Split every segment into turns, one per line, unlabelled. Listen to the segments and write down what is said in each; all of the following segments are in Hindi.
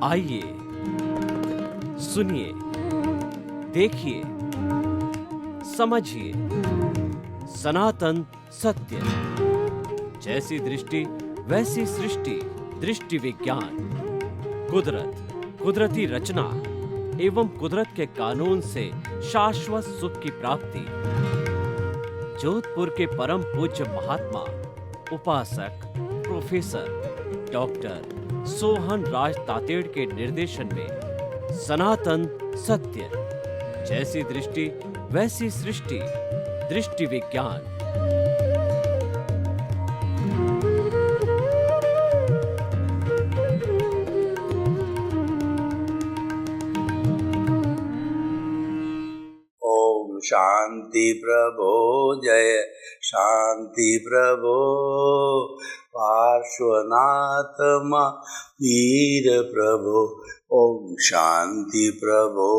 आइए, सुनिए, देखिए, समझिए सनातन सत्य। जैसी दृष्टि वैसी सृष्टि, दृष्टि विज्ञान। कुदरत, कुदरती रचना एवं कुदरत के कानून से शाश्वत सुख की प्राप्ति। जोधपुर के परम पूज्य महात्मा उपासक प्रोफेसर डॉक्टर सोहन राज तातेड़ के निर्देशन में सनातन सत्य। जैसी दृष्टि वैसी सृष्टि, दृष्टि विज्ञान।
ओम शांति प्रभो जय शांति प्रभो पार्श्वनाथ वीर प्रभो। ओम शांति प्रभो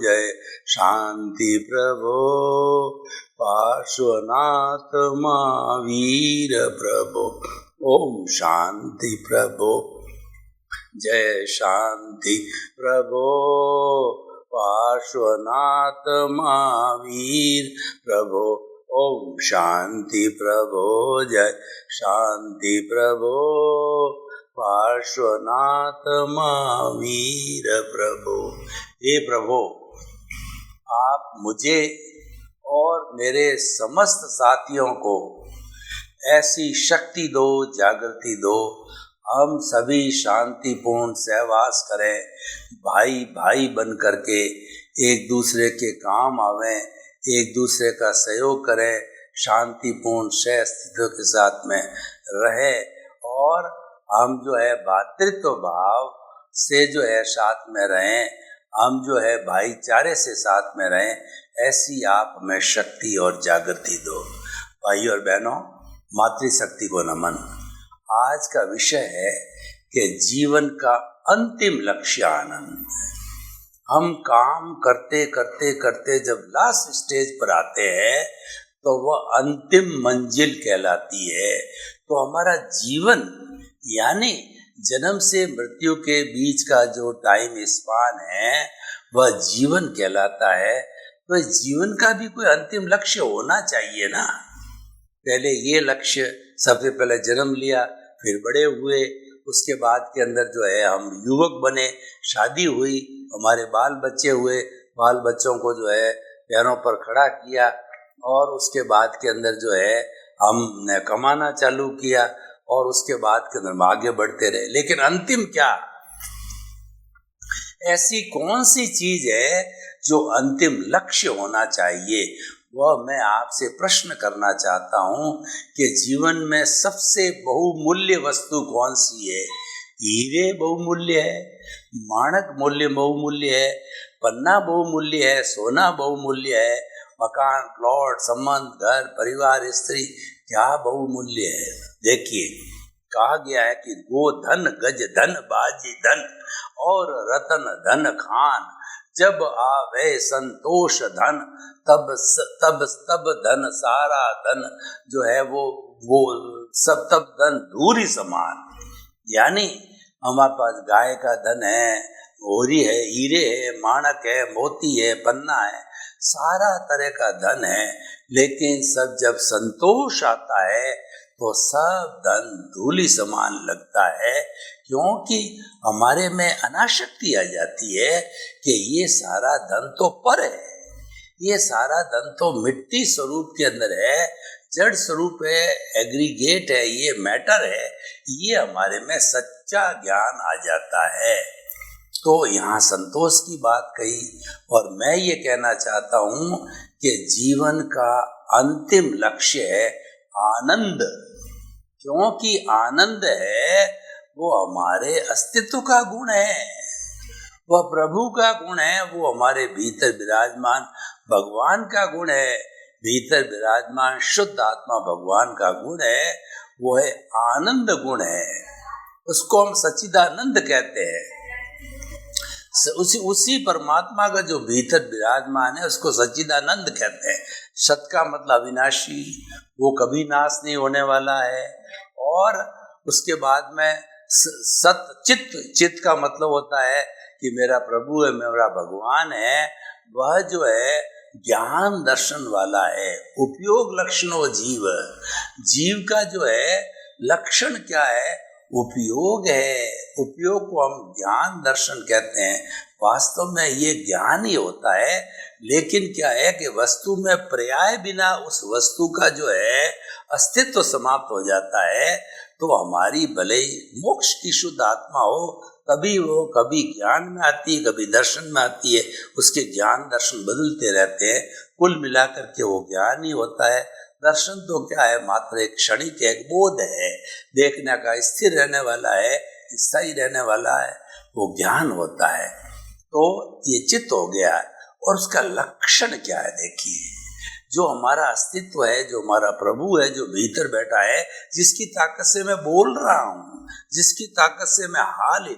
जय शांति प्रभो पार्श्वनाथ वीर प्रभो। ओम शांति प्रभो जय शांति प्रभो पार्श्वनाथ महावीर प्रभो। ओम शांति प्रभो जय शांति प्रभो पार्श्वनाथ महावीर प्रभो। हे प्रभु, आप मुझे और मेरे समस्त साथियों को ऐसी शक्ति दो, जागृति दो, हम सभी शांतिपूर्ण सहवास करें, भाई भाई बन करके एक दूसरे के काम आवें, एक दूसरे का सहयोग करें, शांतिपूर्ण सहअस्तित्व के साथ में रहें और हम जो है भातृत्व भाव से जो है साथ में रहें, हम जो है भाईचारे से साथ में रहें। ऐसी आप हमें शक्ति और जागृति दो। भाई और बहनों, मातृशक्ति को नमन। आज का विषय है कि जीवन का अंतिम लक्ष्य आनंद। हम काम करते करते करते जब लास्ट स्टेज पर आते हैं तो वह अंतिम मंजिल कहलाती है। तो हमारा जीवन यानी जन्म से मृत्यु के बीच का जो टाइम स्पान है वह जीवन कहलाता है। तो जीवन का भी कोई अंतिम लक्ष्य होना चाहिए ना। पहले ये लक्ष्य, सबसे पहले जन्म लिया, फिर बड़े हुए, उसके बाद के अंदर जो है हम युवक बने, शादी हुई, हमारे बाल बच्चे हुए, बाल बच्चों को जो है पैरों पर खड़ा किया और उसके बाद के अंदर जो है हमने कमाना चालू किया और उसके बाद के अंदर आगे बढ़ते रहे। लेकिन अंतिम क्या, ऐसी कौन सी चीज है जो अंतिम लक्ष्य होना चाहिए, वह मैं आपसे प्रश्न करना चाहता हूँ कि जीवन में सबसे बहुमूल्य वस्तु कौन सी है। हीरे बहुमूल्य है, माणक मूल्य बहुमूल्य है, पन्ना बहुमूल्य है, सोना बहुमूल्य है, मकान, प्लॉट, संबंध, घर, परिवार, स्त्री, क्या बहुमूल्य है। देखिए, कहा गया है कि गो धन, गज धन, बाजी धन और रतन धन खान, जब आवे संतोष धन तब तब धन सारा धन जो है वो सब तब धन धूरी समान। यानी हमारे पास गाय का धन है, होरी है, हीरे है, माणक है, मोती है, पन्ना है, सारा तरह का धन है, लेकिन सब जब संतोष आता है तो सब धन धूली समान लगता है। क्योंकि हमारे में अनाशक्ति आ जाती है कि ये सारा धन तो पर है, ये सारा धन तो मिट्टी स्वरूप के अंदर है, जड़ स्वरूप है, एग्रीगेट है, ये मैटर है, ये हमारे में सच्चा ज्ञान आ जाता है। तो यहाँ संतोष की बात कही और मैं ये कहना चाहता हूँ कि जीवन का अंतिम लक्ष्य है आनंद। क्योंकि आनंद है वो हमारे अस्तित्व का गुण है, वह प्रभु का गुण है, वो हमारे भीतर विराजमान भगवान का गुण है, भीतर विराजमान शुद्ध आत्मा भगवान का गुण है, वो है आनंद गुण है। उसको हम सच्चिदानंद कहते हैं। उसी परमात्मा का जो भीतर विराजमान है उसको सच्चिदानंद कहते हैं। सत का मतलब अविनाशी, वो कभी नाश नहीं होने वाला है। और उसके बाद में सत चित्त, चित्त का मतलब होता है कि मेरा प्रभु है, मेरा भगवान है, वह जो है ज्ञान दर्शन वाला है। उपयोग लक्षणों जीव, जीव का जो है लक्षण क्या है? उपयोग है। उपयोग को हम ज्ञान दर्शन कहते हैं। वास्तव में ये ज्ञान ही होता है, लेकिन क्या है कि वस्तु में पर्याय बिना उस वस्तु का जो है अस्तित्व समाप्त हो जाता है। तो हमारी भले ही मोक्ष की शुद्ध आत्मा हो, तभी वो कभी ज्ञान में आती है, कभी दर्शन में आती है। उसके ज्ञान दर्शन बदलते रहते हैं। कुल मिलाकर के वो ज्ञान ही होता है। दर्शन तो क्या है? मात्र एक क्षणिक एक बोध है, देखने का, स्थिर रहने वाला है, स्थायी रहने वाला है, वो ज्ञान होता है। तो ये चित्त हो गया। और उसका लक्षण क्या है? देखिए, जो हमारा अस्तित्व है, जो हमारा प्रभु है, जो भीतर बैठा है, जिसकी ताकत से मैं बोल रहा हूँ, जिसकी ताकत से मैं हाथ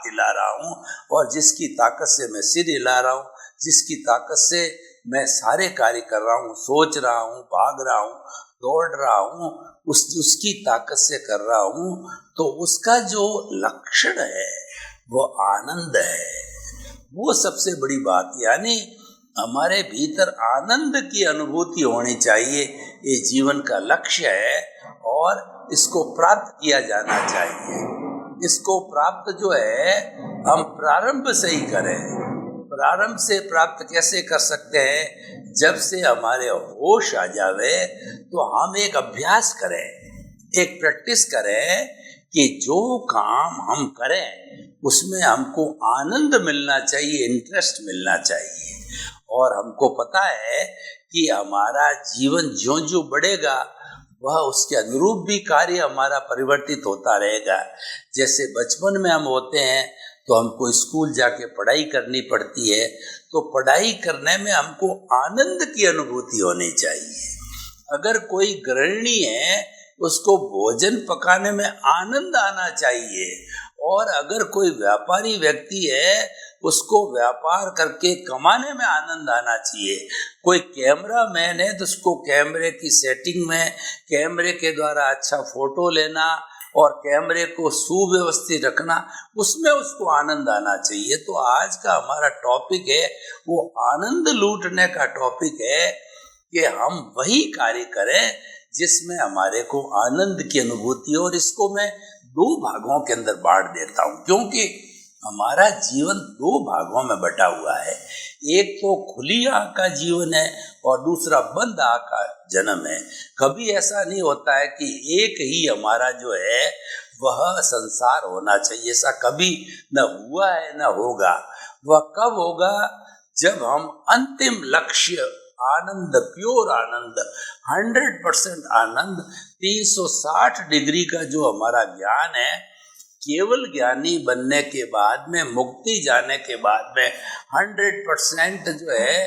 हिला रहा हूँ, और जिसकी ताकत से मैं सिर हिला रहा हूँ, जिसकी ताकत से मैं सारे कार्य कर रहा हूँ, सोच रहा हूँ, भाग रहा हूँ, दौड़ रहा हूँ, उसकी ताकत से कर रहा हूँ, तो उसका जो लक्षण है वो आनंद है। वो सबसे बड़ी बात, यानी हमारे भीतर आनंद की अनुभूति होनी चाहिए। ये जीवन का लक्ष्य है और इसको प्राप्त किया जाना चाहिए। इसको प्राप्त जो है हम प्रारंभ से ही करें। प्रारंभ से प्राप्त कैसे कर सकते हैं? जब से हमारे होश आ जावे तो हम एक अभ्यास करें, एक प्रैक्टिस करें कि जो काम हम करें उसमें हमको आनंद मिलना चाहिए, इंटरेस्ट मिलना चाहिए। और हमको पता है कि हमारा जीवन ज्यों ज्यों बढ़ेगा वह उसके अनुरूप भी कार्य हमारा परिवर्तित होता रहेगा। जैसे बचपन में हम होते हैं तो हमको स्कूल जाके पढ़ाई करनी पड़ती है, तो पढ़ाई करने में हमको आनंद की अनुभूति होनी चाहिए। अगर कोई गृहिणी है उसको भोजन पकाने में आनंद आना चाहिए। और अगर कोई व्यापारी व्यक्ति है उसको व्यापार करके कमाने में आनंद आना चाहिए। कोई कैमरा मैन है तो उसको कैमरे की सेटिंग में, कैमरे के द्वारा अच्छा फोटो लेना और कैमरे को सुव्यवस्थित रखना, उसमें उसको आनंद आना चाहिए। तो आज का हमारा टॉपिक है वो आनंद लूटने का टॉपिक है कि हम वही कार्य करें जिसमें हमारे को आनंद की अनुभूति हो। और इसको मैं दो भागों के अंदर बांट देता हूँ, क्योंकि हमारा जीवन दो भागों में बटा हुआ है। एक तो खुली आँख का जीवन है और दूसरा बंद आँख का जन्म है। कभी ऐसा नहीं होता है कि एक ही हमारा जो है वह संसार होना चाहिए, ऐसा कभी न हुआ है न होगा। वह कब होगा? जब हम अंतिम लक्ष्य आनंद, प्योर आनंद, 100% आनंद, 360 डिग्री का जो हमारा ज्ञान है, केवल ज्ञानी बनने के बाद में, मुक्ति जाने के बाद में 100% जो है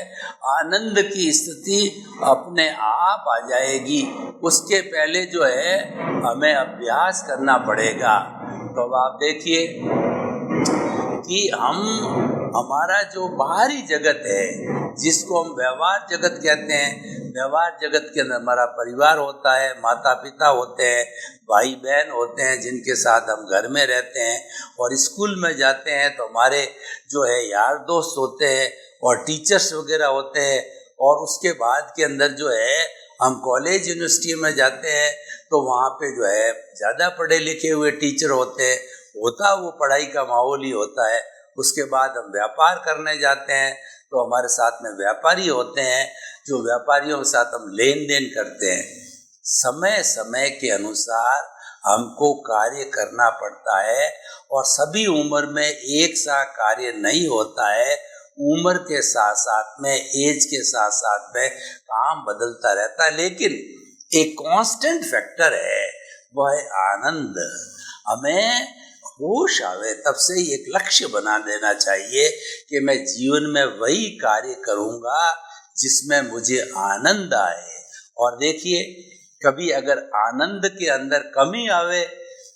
आनंद की स्थिति अपने आप आ जाएगी। उसके पहले जो है हमें अभ्यास करना पड़ेगा। तो अब आप देखिए कि हमारा जो बाहरी जगत है, जिसको हम व्यवहार जगत कहते हैं, व्यवहार जगत के अंदर हमारा परिवार होता है, माता पिता होते हैं, भाई बहन होते हैं जिनके साथ हम घर में रहते हैं, और स्कूल में जाते हैं तो हमारे जो है यार दोस्त होते हैं और टीचर्स वगैरह होते हैं। और उसके बाद के अंदर जो है हम कॉलेज यूनिवर्सिटी में जाते हैं तो वहाँ पे जो है ज़्यादा पढ़े लिखे हुए टीचर होते हैं, होता वो पढ़ाई का माहौल ही होता है। उसके बाद हम व्यापार करने जाते हैं तो हमारे साथ में व्यापारी होते हैं, जो व्यापारियों के साथ हम लेन देन करते हैं। समय समय के अनुसार हमको कार्य करना पड़ता है और सभी उम्र में एक सा कार्य नहीं होता है। उम्र के साथ साथ में, एज के साथ साथ में काम बदलता रहता है, लेकिन एक कांस्टेंट फैक्टर है, वह है आनंद। हमें होश आवे तब से ही एक लक्ष्य बना देना चाहिए कि मैं जीवन में वही कार्य करूँगा जिसमें मुझे आनंद आए। और देखिए, कभी अगर आनंद के अंदर कमी आवे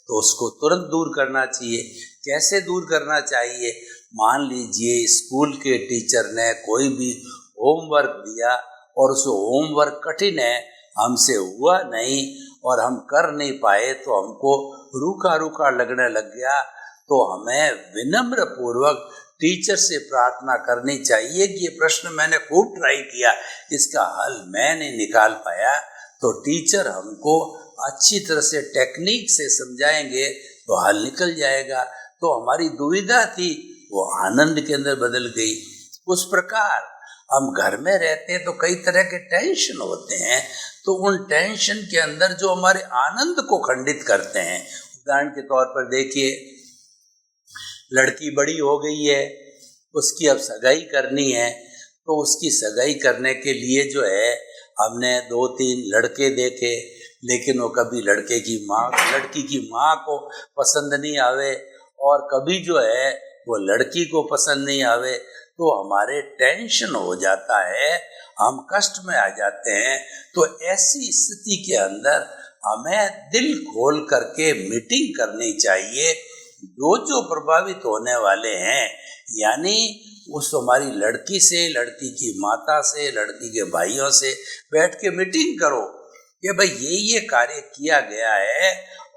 तो उसको तुरंत दूर करना चाहिए। कैसे दूर करना चाहिए? मान लीजिए स्कूल के टीचर ने कोई भी होमवर्क दिया और उस होमवर्क कठिन है, हमसे हुआ नहीं, और हम कर नहीं पाए तो हमको रूखा रूखा लगने लग गया, तो हमें विनम्र पूर्वक टीचर से प्रार्थना करनी चाहिए कि ये प्रश्न मैंने खूब ट्राई किया, इसका हल मैं नहीं निकाल पाया, तो टीचर हमको अच्छी तरह से टेक्निक से समझाएंगे तो हल निकल जाएगा। तो हमारी दुविधा थी वो आनंद के अंदर बदल गई। उस प्रकार हम घर में रहते हैं तो कई तरह के टेंशन होते हैं, तो उन टेंशन के अंदर जो हमारे आनंद को खंडित करते हैं, उदाहरण के तौर पर देखिए, लड़की बड़ी हो गई है, उसकी अब सगाई करनी है, तो उसकी सगाई करने के लिए जो है हमने 2-3 लड़के देखे, लेकिन वो कभी लड़की की माँ को पसंद नहीं आवे और कभी जो है वो लड़की को पसंद नहीं आवे, तो हमारे टेंशन हो जाता है, हम कष्ट में आ जाते हैं। तो ऐसी स्थिति के अंदर हमें दिल खोल करके मीटिंग करनी चाहिए। जो प्रभावित होने वाले हैं, यानी उस हमारी लड़की से, लड़की की माता से, लड़की के भाइयों से बैठ के मीटिंग करो कि भाई ये कार्य किया गया है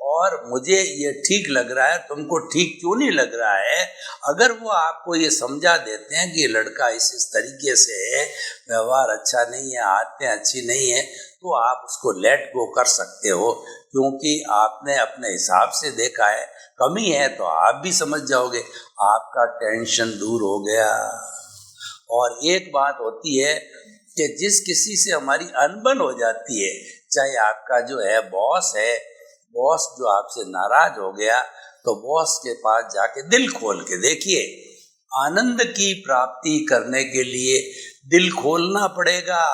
और मुझे ये ठीक लग रहा है, तुमको ठीक क्यों नहीं लग रहा है। अगर वो आपको ये समझा देते हैं कि लड़का इस तरीके से है, व्यवहार अच्छा नहीं है, आदतें अच्छी नहीं है, तो आप उसको लेट गो कर सकते हो, क्योंकि आपने अपने हिसाब से देखा है, कमी है तो आप भी समझ जाओगे, आपका टेंशन दूर हो गया। और एक बात होती है कि जिस किसी से हमारी अनबन हो जाती है, चाहे आपका जो है बॉस है, बॉस जो आपसे नाराज हो गया, तो बॉस के पास जाके दिल खोल के देखिए। आनंद की प्राप्ति करने के लिए दिल खोलना पड़ेगा।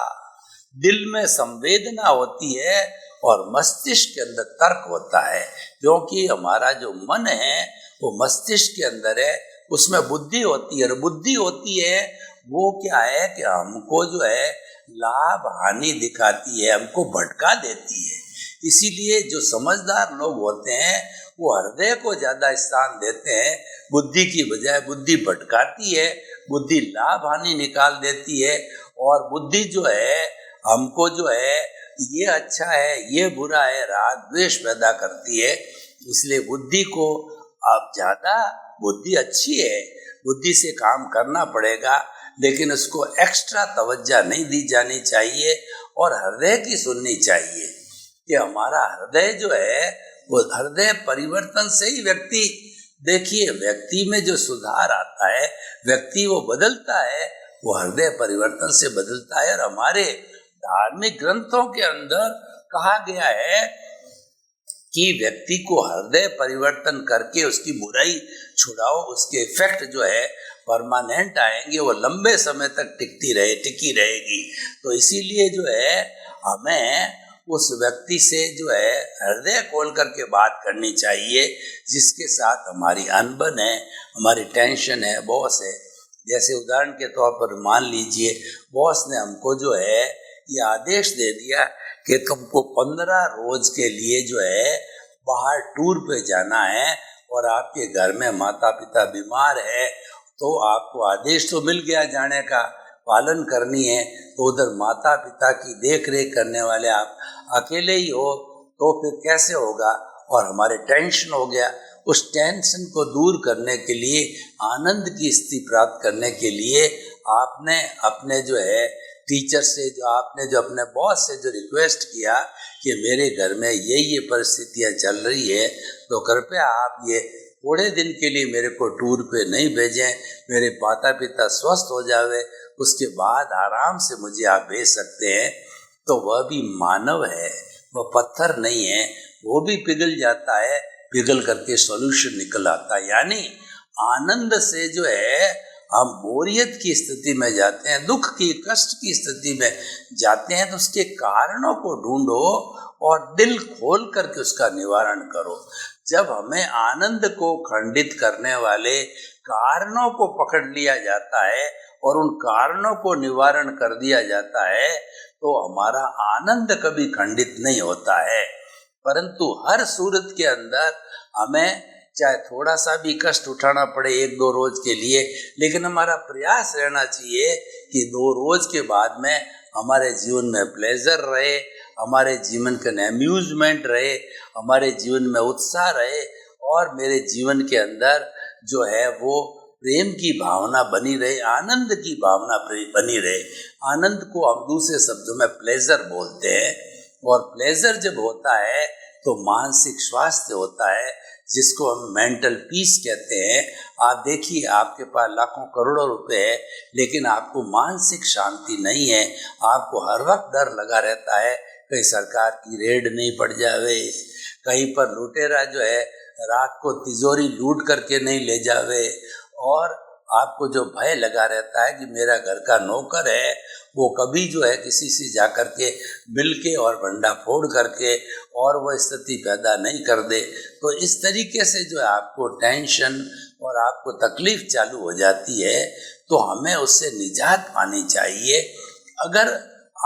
दिल में संवेदना होती है और मस्तिष्क के अंदर तर्क होता है, क्योंकि हमारा जो मन है वो मस्तिष्क के अंदर है, उसमें बुद्धि होती है, और बुद्धि होती है वो क्या है कि हमको जो है लाभ हानि दिखाती है, हमको भटका देती है। इसीलिए जो समझदार लोग होते हैं वो हृदय को ज्यादा स्थान देते हैं, बुद्धि की बजाय। बुद्धि भटकाती है, बुद्धि लाभ हानि निकाल देती है, और बुद्धि जो है हमको जो है ये अच्छा है ये बुरा है राग द्वेष पैदा करती है। इसलिए बुद्धि को अब ज्यादा, बुद्धि अच्छी है, बुद्धि से काम करना पड़ेगा, लेकिन उसको एक्स्ट्रा तवज्जो नहीं दी जानी चाहिए और हृदय की सुननी चाहिए कि हमारा हृदय जो है वो हृदय परिवर्तन से ही व्यक्ति, देखिए व्यक्ति में जो सुधार आता है, व्यक्ति वो बदलता है, वो हृदय परिवर्तन से बदलता है। और हमारे धार्मिक ग्रंथों के अंदर कहा गया है कि व्यक्ति को हृदय परिवर्तन करके उसकी बुराई छुड़ाओ, उसके इफेक्ट जो है परमानेंट आएंगे, वो लंबे समय तक टिकी रहेगी। तो इसीलिए जो है हमें उस व्यक्ति से जो है हृदय खोल करके बात करनी चाहिए जिसके साथ हमारी अनबन है, हमारी टेंशन है, बॉस है। जैसे उदाहरण के तौर पर मान लीजिए, बॉस ने हमको जो है ये आदेश दे दिया कि तुमको 15 रोज के लिए जो है बाहर टूर पे जाना है, और आपके घर में माता पिता बीमार है, तो आपको आदेश तो मिल गया जाने का, पालन करनी है, तो उधर माता पिता की देख रेख करने वाले आप अकेले ही हो, तो फिर कैसे होगा। और हमारे टेंशन हो गया, उस टेंशन को दूर करने के लिए, आनंद की स्थिति प्राप्त करने के लिए आपने अपने जो है टीचर से, जो आपने जो अपने बॉस से जो रिक्वेस्ट किया कि मेरे घर में ये परिस्थितियाँ चल रही है, तो कृपया आप ये थोड़े दिन के लिए मेरे को टूर पे नहीं भेजें, मेरे माता पिता स्वस्थ हो जावे, उसके बाद आराम से मुझे आप भेज सकते हैं। तो वह भी मानव है, वह पत्थर नहीं है, वो भी पिघल जाता है, पिघल करके सॉल्यूशन निकल आता है। यानी आनंद से जो है हम बोरियत की स्थिति में जाते हैं, दुख की, कष्ट की स्थिति में जाते हैं, तो उसके कारणों को ढूंढो और दिल खोल करके उसका निवारण करो। जब हमें आनंद को खंडित करने वाले कारणों को पकड़ लिया जाता है और उन कारणों को निवारण कर दिया जाता है, तो हमारा आनंद कभी खंडित नहीं होता है। परंतु हर सूरत के अंदर हमें चाहे थोड़ा सा भी कष्ट उठाना पड़े 1-2 रोज के लिए, लेकिन हमारा प्रयास रहना चाहिए कि 2 रोज के बाद में हमारे जीवन में प्लेजर रहे, हमारे जीवन का अम्यूजमेंट रहे, हमारे जीवन में उत्साह रहे और मेरे जीवन के अंदर जो है वो प्रेम की भावना बनी रहे, आनंद की भावना बनी रहे। आनंद को हम दूसरे शब्दों में प्लेजर बोलते हैं, और प्लेजर जब होता है तो मानसिक स्वास्थ्य होता है, जिसको हम मेंटल पीस कहते हैं। आप देखिए, आपके पास लाखों करोड़ों रुपए है लेकिन आपको मानसिक शांति नहीं है, आपको हर वक्त डर लगा रहता है कहीं सरकार की रेड नहीं पड़ जावे, कहीं पर लुटेरा जो है रात को तिजोरी लूट करके नहीं ले जावे, और आपको जो भय लगा रहता है कि मेरा घर का नौकर है वो कभी जो है किसी से जा कर के मिल के और भंडा फोड़ करके और वो स्थिति पैदा नहीं कर दे। तो इस तरीके से जो है आपको टेंशन और आपको तकलीफ चालू हो जाती है, तो हमें उससे निजात पानी चाहिए। अगर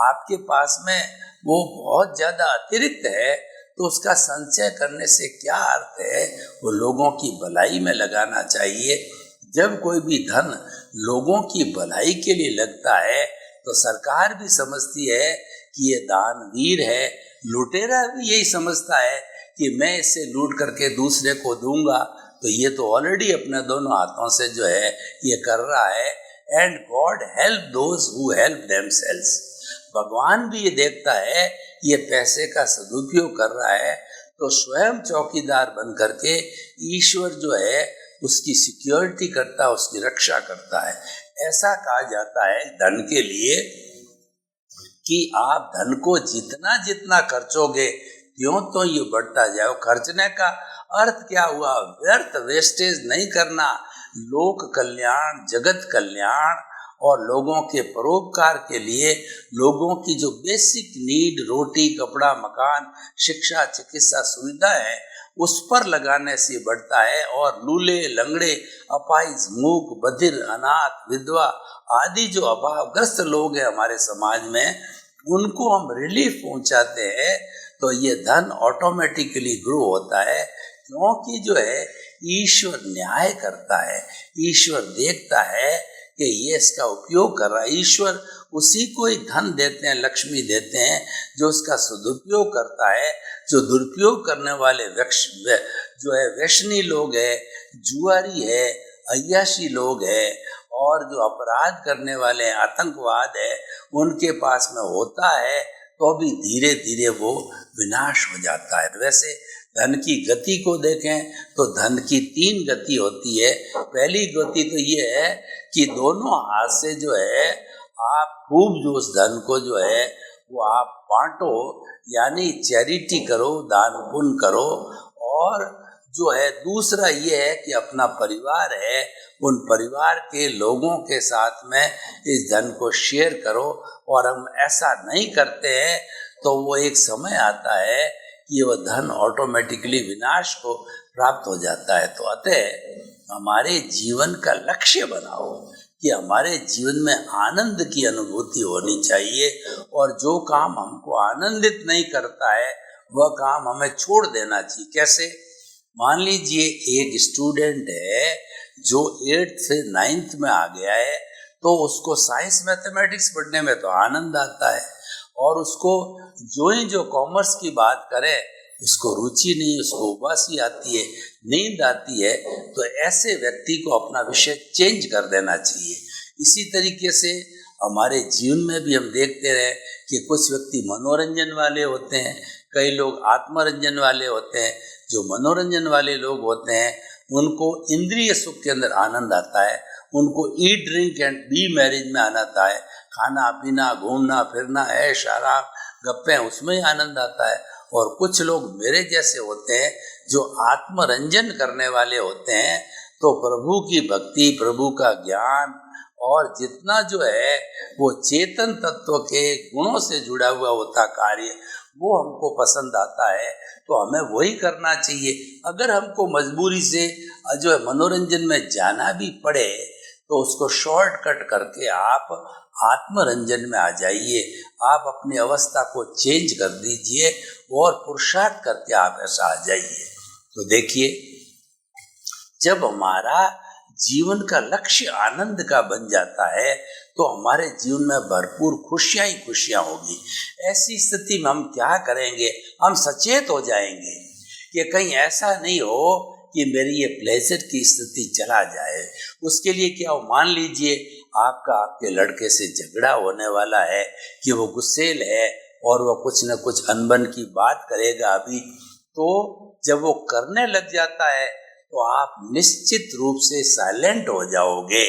आपके पास में वो बहुत ज़्यादा अतिरिक्त है तो उसका संचय करने से क्या अर्थ है, वो लोगों की भलाई में लगाना चाहिए। जब कोई भी धन लोगों की भलाई के लिए लगता है तो सरकार भी समझती है कि ये दानवीर है, लुटेरा भी यही समझता है कि मैं इससे लूट करके दूसरे को दूंगा तो ये तो ऑलरेडी अपने दोनों हाथों से जो है ये कर रहा है। And God help those who help themselves. भगवान भी ये देखता है ये पैसे का सदुपयोग कर रहा है, तो स्वयं चौकीदार बन करके ईश्वर जो है उसकी सिक्योरिटी करता है, उसकी रक्षा करता है। ऐसा कहा जाता है धन के लिए कि आप धन को जितना जितना खर्चोगे त्यों तो ये बढ़ता जाए। खर्चने का अर्थ क्या हुआ? व्यर्थ वेस्टेज नहीं करना, लोक कल्याण, जगत कल्याण और लोगों के परोपकार के लिए लोगों की जो बेसिक नीड, रोटी, कपड़ा, मकान, शिक्षा, चिकित्सा सुविधा है उस पर लगाने से बढ़ता है। और लूले, लंगड़े, अपाहिज, मूक, बधिर, अनाथ, विधवा आदि जो अभावग्रस्त लोग हैं हमारे समाज में, उनको हम रिलीफ पहुंचाते हैं तो ये धन ऑटोमेटिकली ग्रो होता है, क्योंकि जो है ईश्वर न्याय करता है, ईश्वर देखता है कि ये इसका उपयोग कर रहा है। ईश्वर उसी को ही धन देते हैं, लक्ष्मी देते हैं जो उसका सदुपयोग करता है। जो दुरुपयोग करने वाले जो है व्यसनी लोग है, जुआरी है, अय्याशी लोग है और जो अपराध करने वाले हैं, आतंकवाद है, उनके पास में होता है तो भी धीरे धीरे वो विनाश हो जाता है। वैसे धन की गति को देखें तो धन की 3 गति होती है। पहली गति तो ये है कि दोनों हाथ से जो है आप खूब जो उस धन को जो है वो आप बांटो, यानी चैरिटी करो, दान पुण्य करो। और जो है दूसरा ये है कि अपना परिवार है, उन परिवार के लोगों के साथ में इस धन को शेयर करो। और हम ऐसा नहीं करते हैं तो वो एक समय आता है कि वह धन ऑटोमेटिकली विनाश को प्राप्त हो जाता है। तो अतः हमारे जीवन का लक्ष्य बनाओ कि हमारे जीवन में आनंद की अनुभूति होनी चाहिए, और जो काम हमको आनंदित नहीं करता है वह काम हमें छोड़ देना चाहिए। कैसे? मान लीजिए एक स्टूडेंट है जो 8th से 9th में आ गया है, तो उसको साइंस मैथमेटिक्स पढ़ने में तो आनंद आता है, और उसको जो कॉमर्स की बात करे उसको रुचि नहीं, उसको उबासी आती है, नींद आती है। तो ऐसे व्यक्ति को अपना विषय चेंज कर देना चाहिए। इसी तरीके से हमारे जीवन में भी हम देखते रहे कि कुछ व्यक्ति मनोरंजन वाले होते हैं, कई लोग आत्मरंजन वाले होते हैं। जो मनोरंजन वाले लोग होते हैं उनको इंद्रिय सुख के अंदर आनंद आता है, उनको eat drink and be marriage में आनंद आता है, खाना पीना, घूमना फिरना, ऐश आराम, गप्पें, उसमें ही आनंद आता है। और कुछ लोग मेरे जैसे होते हैं जो आत्मरंजन करने वाले होते हैं, तो प्रभु की भक्ति, प्रभु का ज्ञान और जितना जो है वो चेतन तत्व के गुणों से जुड़ा हुआ होता कार्य, वो हमको पसंद आता है, तो हमें वही करना चाहिए। अगर हमको मजबूरी से जो है मनोरंजन में जाना भी पड़े तो उसको शॉर्टकट करके आप आत्मरंजन में आ जाइए, आप अपनी अवस्था को चेंज कर दीजिए और पुरुषार्थ करके आप ऐसा आ जाइए। तो देखिए, जब हमारा जीवन का लक्ष्य आनंद का बन जाता है तो हमारे जीवन में भरपूर खुशियां ही खुशियां होगी। ऐसी स्थिति में हम क्या करेंगे, हम सचेत हो जाएंगे कि कहीं ऐसा नहीं हो कि मेरी ये प्लेजर की स्थिति चला जाए। उसके लिए क्या हो, मान लीजिए आपके लड़के से झगड़ा होने वाला है कि वो गुस्सेल है और वो कुछ न कुछ अनबन की बात करेगा अभी, तो जब वो करने लग जाता है तो आप निश्चित रूप से साइलेंट हो जाओगे।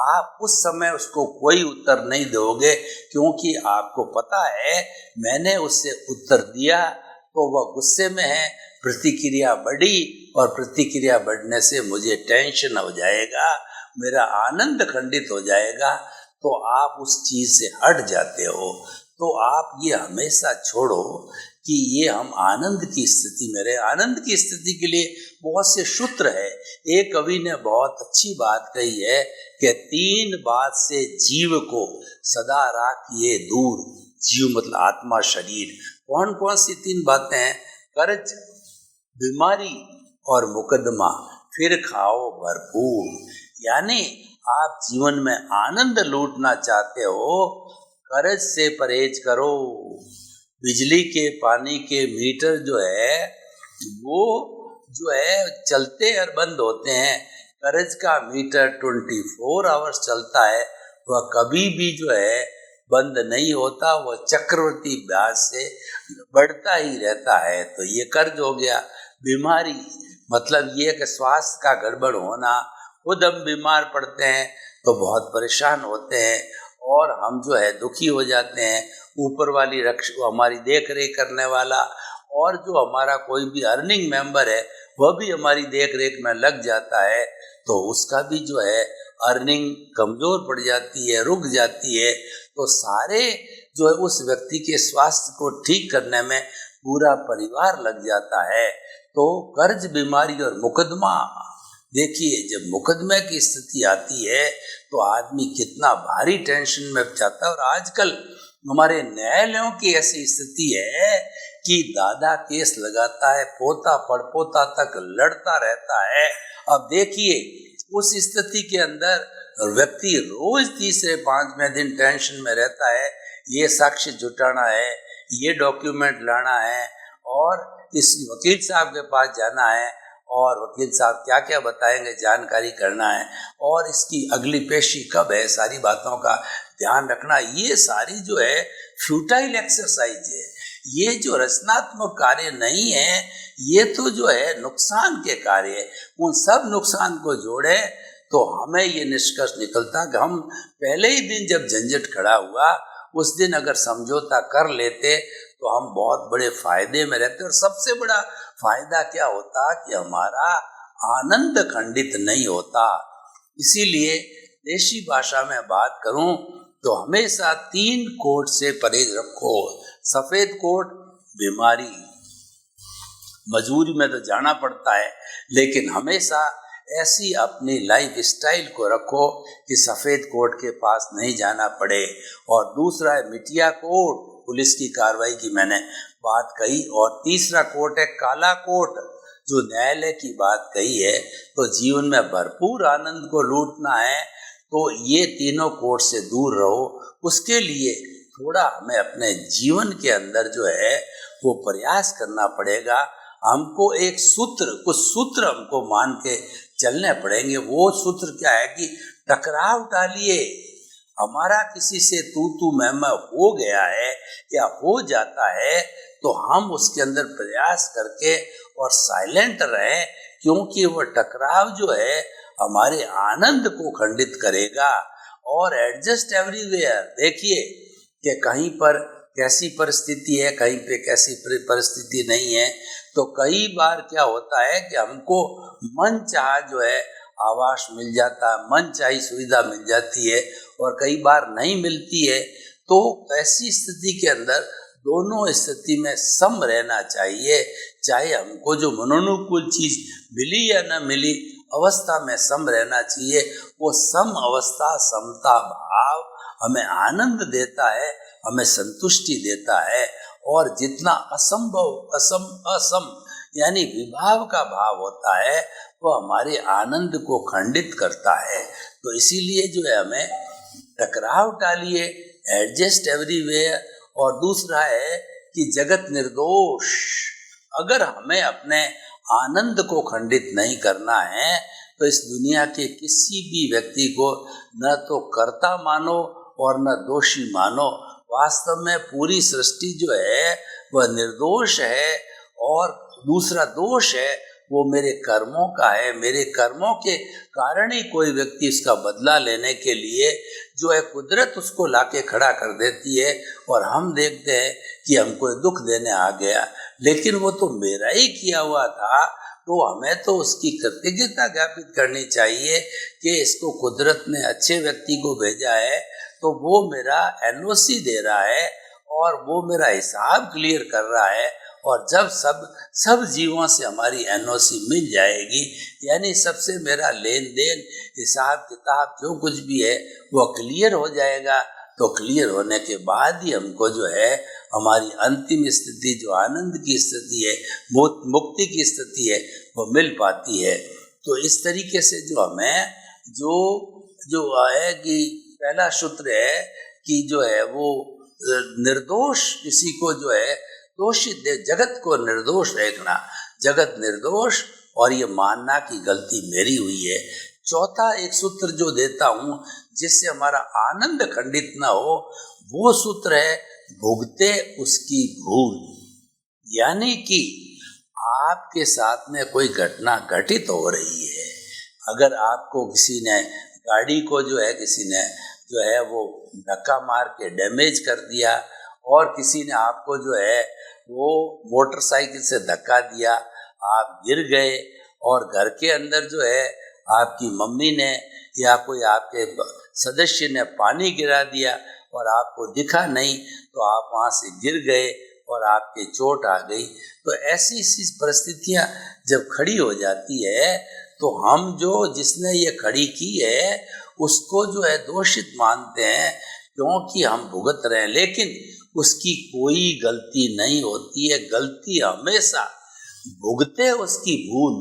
आप उस समय उसको कोई उत्तर नहीं दोगे क्योंकि आपको पता है मैंने उससे उत्तर दिया तो वह गुस्से में है, प्रतिक्रिया बढ़ी और प्रतिक्रिया बढ़ने से मुझे टेंशन हो जाएगा, मेरा आनंद खंडित हो जाएगा, तो आप उस चीज से हट जाते हो। तो आप ये हमेशा छोड़ो कि ये हम आनंद की स्थिति में रहे। आनंद की स्थिति के लिए बहुत से सूत्र है। एक कवि ने बहुत अच्छी बात कही है कि 3 बात से जीव को सदा राखिए दूर। जीव मतलब आत्मा, शरीर। कौन कौन सी 3 बातें हैं? कर्ज, बीमारी और मुकदमा, फिर खाओ भरपूर। यानी आप जीवन में आनंद लूटना चाहते हो, कर्ज से परहेज करो। बिजली के, पानी के मीटर जो है वो जो है चलते और बंद होते हैं। कर्ज का मीटर 24 आवर्स चलता है, वह कभी भी जो है बंद नहीं होता, वह चक्रवर्ती ब्याज से बढ़ता ही रहता है। तो ये कर्ज हो गया। बीमारी मतलब ये कि स्वास्थ्य का गड़बड़ होना, खुद हम बीमार पड़ते हैं तो बहुत परेशान होते हैं और हम जो है दुखी हो जाते हैं। ऊपर वाली हमारी देख रेख करने वाला और जो हमारा कोई भी अर्निंग मेंबर है वह भी हमारी देख रेख में लग जाता है तो उसका भी जो है अर्निंग कमजोर पड़ जाती है, रुक जाती है। तो सारे जो है उस व्यक्ति के स्वास्थ्य को ठीक करने में पूरा परिवार लग जाता है। तो कर्ज, बीमारी और मुकदमा, देखिए जब मुकदमे की स्थिति आती है तो आदमी कितना भारी टेंशन में जाता है। और आजकल हमारे न्यायालयों की ऐसी स्थिति है कि दादा केस लगाता है, पोता पड़पोता तक लड़ता रहता है। अब देखिए उस स्थिति के अंदर व्यक्ति रोज 3-5वें दिन टेंशन में रहता है, ये साक्ष्य जुटाना है, ये डॉक्यूमेंट लाना है और इस वकील साहब के पास जाना है और वकील साहब क्या क्या बताएंगे जानकारी करना है और इसकी अगली पेशी कब है, सारी बातों का ध्यान रखना। ये सारी जो है फ्यूटाइल एक्सरसाइज है। ये जो रचनात्मक कार्य नहीं है, ये तो जो है नुकसान के कार्य है। उन सब नुकसान को जोड़े तो हमें ये निष्कर्ष निकलता कि हम पहले ही दिन जब झंझट खड़ा हुआ उस दिन अगर समझौता कर लेते तो हम बहुत बड़े फायदे में रहते। और सबसे बड़ा फायदा क्या होता कि हमारा आनंद खंडित नहीं होता। इसीलिए देशी भाषा में बात करूं तो हमेशा 3 कोट से परहेज रखो। सफेद कोट बीमारी, मजबूरी में तो जाना पड़ता है, लेकिन हमेशा ऐसी अपनी लाइफ स्टाइल को रखो कि सफेद कोट के पास नहीं जाना पड़े। और दूसरा है मिटिया कोट, पुलिस की कार्रवाई की मैंने बात कही। और तीसरा कोट है काला कोट, जो न्यायालय की बात कही है। तो जीवन में भरपूर आनंद को लूटना है तो ये तीनों कोट से दूर रहो। उसके लिए थोड़ा हमें अपने जीवन के अंदर जो है वो प्रयास करना पड़ेगा। हमको एक कुछ सूत्र हमको मान के चलने पड़ेंगे। वो सूत्र क्या है कि टकराव टालिए। हमारा किसी से तू मैं हो गया है या हो जाता है तो हम उसके अंदर प्रयास करके और साइलेंट रहें, क्योंकि वो टकराव जो है हमारे आनंद को खंडित करेगा। और एडजस्ट एवरीवेयर, देखिए कि कहीं पर कैसी परिस्थिति है, कहीं पे कैसी परिस्थिति नहीं है। तो कई बार क्या होता है कि हमको मन चाहा जो है आवास मिल जाता है, मन चाही सुविधा मिल जाती है और कई बार नहीं मिलती है। तो ऐसी स्थिति के अंदर दोनों स्थिति में सम रहना चाहिए। चाहे हमको जो मनोनुकूल चीज मिली या न मिली, अवस्था में सम रहना चाहिए। वो सम अवस्था, समता भाव हमें आनंद देता है, हमें संतुष्टि देता है। और जितना असम यानी विभाव का भाव होता है, वो हमारे आनंद को खंडित करता है। तो इसीलिए जो है हमें टकराव टालिए, एडजस्ट एवरीवेयर। और दूसरा है कि जगत निर्दोष। अगर हमें अपने आनंद को खंडित नहीं करना है तो इस दुनिया के किसी भी व्यक्ति को न तो कर्ता मानो और न दोषी मानो। वास्तव में पूरी सृष्टि जो है वह निर्दोष है, और दूसरा दोष है वो मेरे कर्मों का है। मेरे कर्मों के कारण ही कोई व्यक्ति इसका बदला लेने के लिए जो है कुदरत उसको लाके खड़ा कर देती है, और हम देखते हैं कि हमको दुख देने आ गया, लेकिन वो तो मेरा ही किया हुआ था। तो हमें तो उसकी कृतज्ञता ज्ञापित करनी चाहिए कि इसको कुदरत ने अच्छे व्यक्ति को भेजा है, तो वो मेरा एनओसी दे रहा है और वो मेरा हिसाब क्लियर कर रहा है। और जब सब जीवों से हमारी एनओसी मिल जाएगी, यानी सबसे मेरा लेन देन हिसाब किताब जो कुछ भी है वो क्लियर हो जाएगा, तो क्लियर होने के बाद ही हमको जो है हमारी अंतिम स्थिति जो आनंद की स्थिति है, मुक्ति की स्थिति है, वो मिल पाती है। तो इस तरीके से जो हमें जो है कि पहला सूत्र है कि जो है वो निर्दोष किसी को जो है दोषित, जगत को निर्दोष देखना, जगत निर्दोष, और ये मानना कि गलती मेरी हुई है। चौथा एक सूत्र जो देता हूँ जिससे हमारा आनंद खंडित ना हो, वो सूत्र है भुगते उसकी भूल। यानी कि आपके साथ में कोई घटना घटित हो रही है, अगर आपको किसी ने गाड़ी को जो है किसी ने जो है वो धक्का मार के डैमेज कर दिया, और किसी ने आपको जो है वो मोटरसाइकिल से धक्का दिया, आप गिर गए, और घर के अंदर जो है आपकी मम्मी ने या कोई आपके सदस्य ने पानी गिरा दिया और आपको दिखा नहीं, तो आप वहाँ से गिर गए और आपके चोट आ गई। तो ऐसी परिस्थितियाँ जब खड़ी हो जाती है तो हम जो जिसने ये खड़ी की है उसको जो है दोषित मानते हैं, क्योंकि हम भुगत रहे हैं, लेकिन उसकी कोई गलती नहीं होती है। गलती हमेशा भुगते उसकी भूल,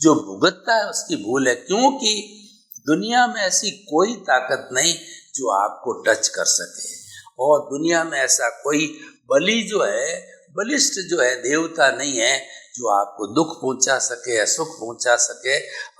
जो भुगतता है उसकी भूल है, क्योंकि दुनिया में ऐसी कोई ताकत नहीं जो आपको टच कर सके, और दुनिया में ऐसा कोई बलि जो है बलिष्ठ जो है देवता नहीं है जो आपको दुख पहुंचा सके या सुख पहुंचा सके।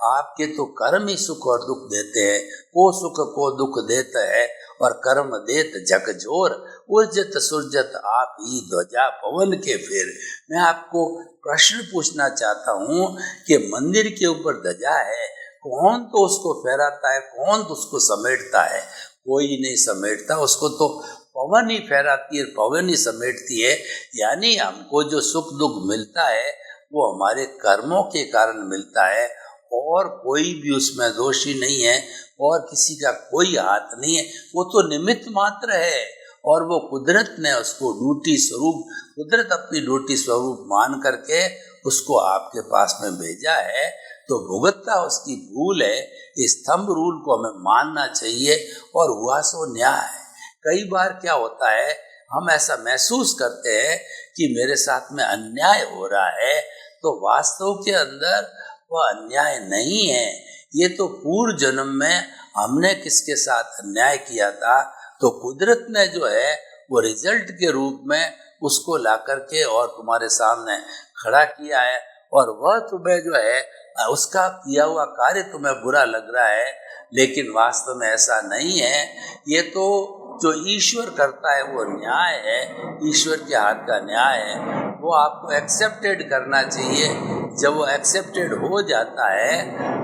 आपके तो कर्म ही सुख और दुख देते हैं, को सुख को दुख देता है, और कर्म देत झकझोर, उर्जत सुरजत आप ही ध्वजा पवन के फिर। मैं आपको प्रश्न पूछना चाहता हूँ कि मंदिर के ऊपर ध्वजा है, कौन तो उसको फहराता है, कौन तो उसको समेटता है? कोई नहीं समेटता, उसको तो पवन ही फहराती है, पवन ही समेटती है। यानी हमको जो सुख दुख मिलता है वो हमारे कर्मों के कारण मिलता है, और कोई भी उसमें दोषी नहीं है, और किसी का कोई हाथ नहीं है, वो तो निमित्त मात्र है, और वो कुदरत ने उसको ड्यूटी स्वरूप, कुदरत अपनी ड्यूटी स्वरूप मान करके उसको आपके पास में भेजा है। तो भुगतता उसकी भूल है। इस थंब रूल को हमें मानना चाहिए, और हुआ सो न्याय है। कई बार क्या होता है, हम ऐसा महसूस करते हैं कि मेरे साथ में अन्याय हो रहा है, तो वास्तव के अंदर वह अन्याय नहीं है, ये तो पूर्व जन्म में हमने किसके साथ अन्याय किया था, तो कुदरत ने जो है वो रिजल्ट के रूप में उसको ला करके और तुम्हारे सामने खड़ा किया है, और वह तुम्हें जो है उसका किया हुआ कार्य तुम्हें बुरा लग रहा है, लेकिन वास्तव में ऐसा नहीं है। ये तो जो ईश्वर करता है वो न्याय है, ईश्वर के हाथ का न्याय है, वो आपको एक्सेप्टेड करना चाहिए। जब वो एक्सेप्टेड हो जाता है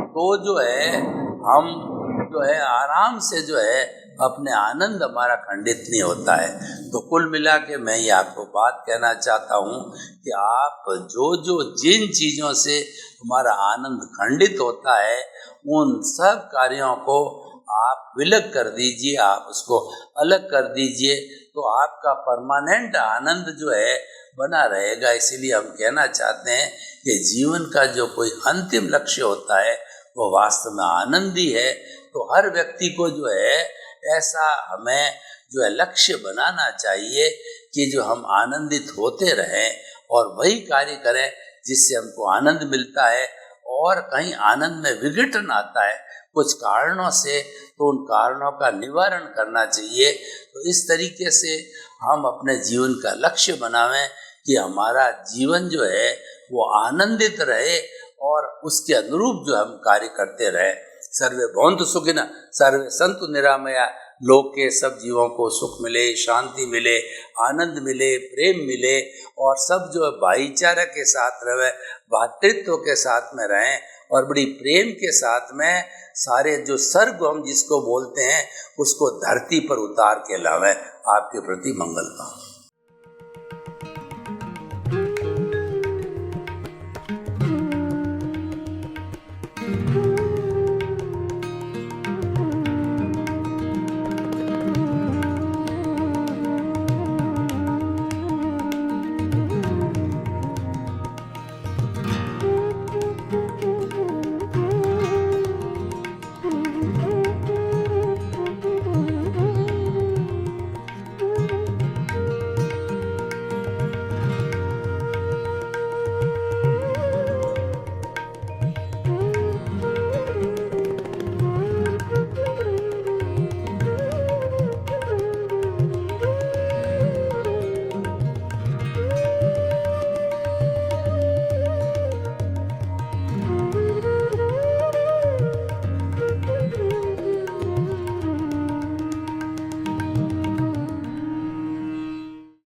तो जो है हम जो है आराम से जो है अपने आनंद हमारा खंडित नहीं होता है। तो कुल मिला के मैं ये आपको बात कहना चाहता हूँ कि आप जो जिन चीज़ों से हमारा आनंद खंडित होता है उन सब कार्यों को आप विलग कर दीजिए, आप उसको अलग कर दीजिए, तो आपका परमानेंट आनंद जो है बना रहेगा। इसीलिए हम कहना चाहते हैं कि जीवन का जो कोई अंतिम लक्ष्य होता है वो वास्तव में आनंद ही है। तो हर व्यक्ति को जो है ऐसा हमें जो है लक्ष्य बनाना चाहिए कि जो हम आनंदित होते रहें और वही कार्य करें जिससे हमको आनंद मिलता है, और कहीं आनंद में विघटन आता है कुछ कारणों से, तो उन कारणों का निवारण करना चाहिए। तो इस तरीके से हम अपने जीवन का लक्ष्य बनावें कि हमारा जीवन जो है वो आनंदित रहे और उसके अनुरूप जो हम कार्य करते रहे। सर्वे भवन्तु सुखिनः, सर्वे सन्तु निरामया, लोक के सब जीवों को सुख मिले, शांति मिले, आनंद मिले, प्रेम मिले, और सब जो भाईचारा के साथ रहे, भातृत्व के साथ में रहें, और बड़ी प्रेम के साथ में सारे जो सर्ग हम जिसको बोलते हैं उसको धरती पर उतार के लावें। आपके प्रति मंगल कामना।